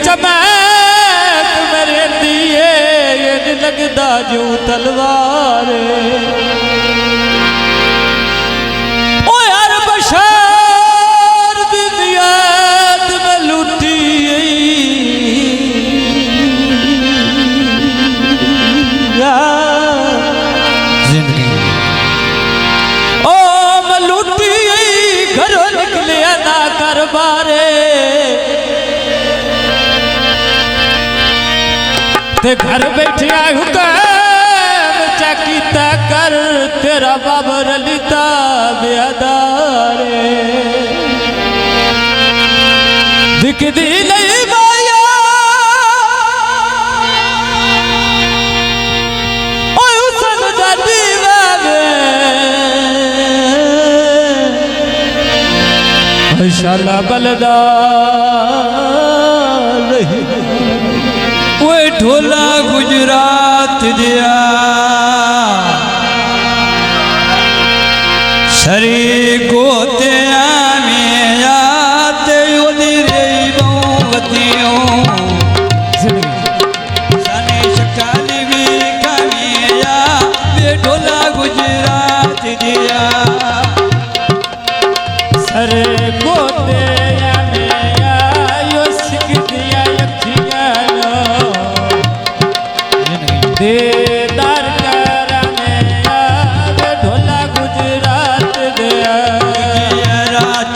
चमक मेरे दिए ये लगदा जू तलवार ओ यार बशर दी नियत में लुटी जिंदगी ओ मैं लुटी घरों निकले ना कर बारे ते घर बैठे हुक्म चकीता कर तेरा बाबर लिता बेदारे दिखदी नहीं माया ओए हुसन दा दीवाने इंशाअल्लाह बलदा ढोला गुजरात दिया सरी गोते में आते ओदी रे बहुवतियों सने शकाली भी कमिया वे ढोला गुजरात दिया सरे गोते में आयो सिक दिया देदार कर में आवे ढोला गुजरात दिया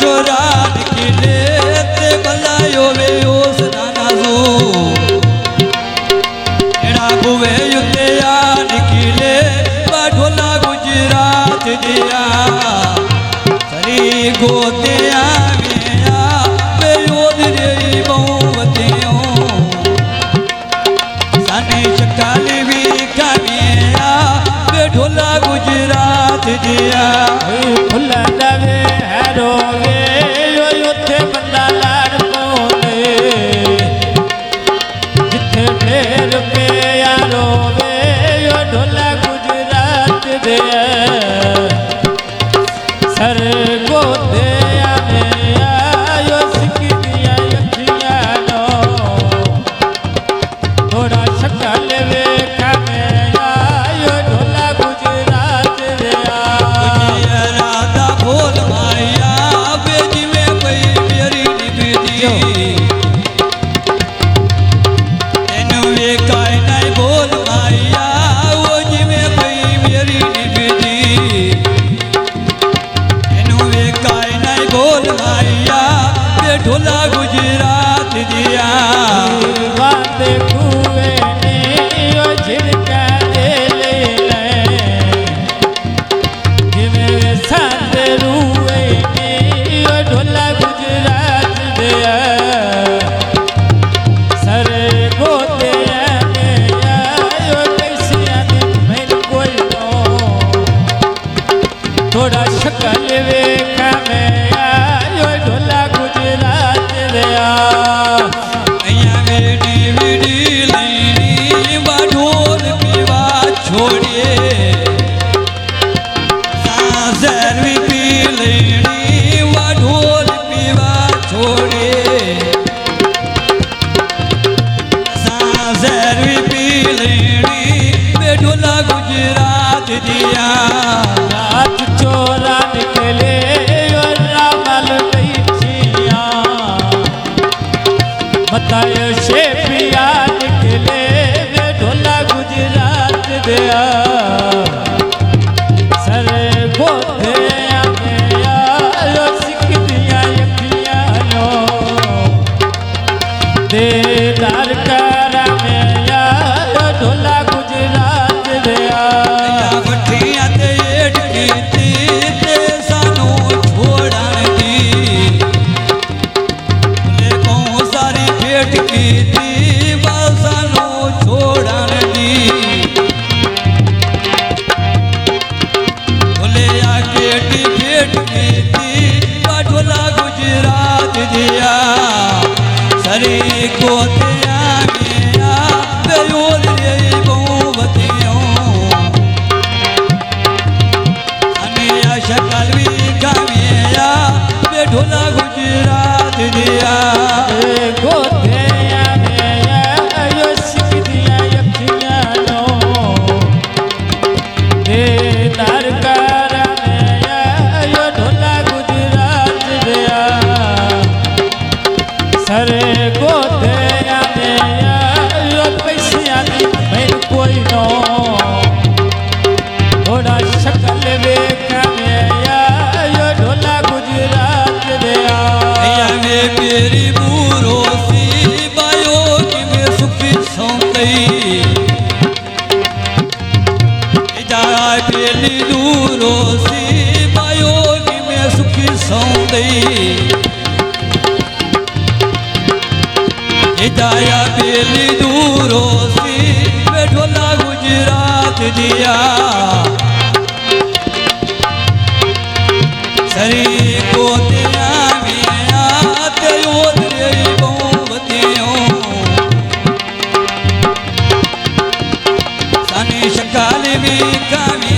चोरान किले ते बलायो वे ओस नानाजू एड़ा बुवे युद्धिया निकले ढोला गुजरात दिया सरी गोतिया में आवे ओदरे बहुवतियों सने चकाली ढोला गुजरात दिया फुल दवे हरोवे उथे बंदा लाड़ पौंदे जिथे ढेर पे रोवे ढोला गुजरात दिया सर गोते में आयो सिक दिया अखियां नो थोड़ा शकल वे ढोला गुजरात दिया बाते कुए ने ओ झिड़का दे ले जिवे संत रुए ने ओ ढोला गुजरात दिया सर गोते में आयो कैसिया ने मैन कोई नो थोड़ा शकल वे में आयो ढोला छोड़िए सांसर भी पी लेनी वा ढोल पीवा छोड़िए सांसर भी पी लेनी वे ढोला गुजरात दिया रात चोरा निकले और रामल बैठिया बतायो शेफिया निकले वे ढोला गुजरात दिया सर गोते में आयो सिक दिया अखियां नो देदार कर में आयो ढोला गुजरात दिया भठिया ते ते सानू छोड़न दी ले को सारी भेट की थी सानू छोड़न दी शकल वे कन्हैया यो ढोला गुजरात रे या में पेरी बूरो सी बायो कि में सुखी सौंदई जाया पेली दूरो सी बायो कि में सुखी सौंदई जाया पेली दूरो सी वे ढोला गुजरात दिया सरी को दिया मिया ते ओदरे बहुवतियों सनी शकाल भी कामी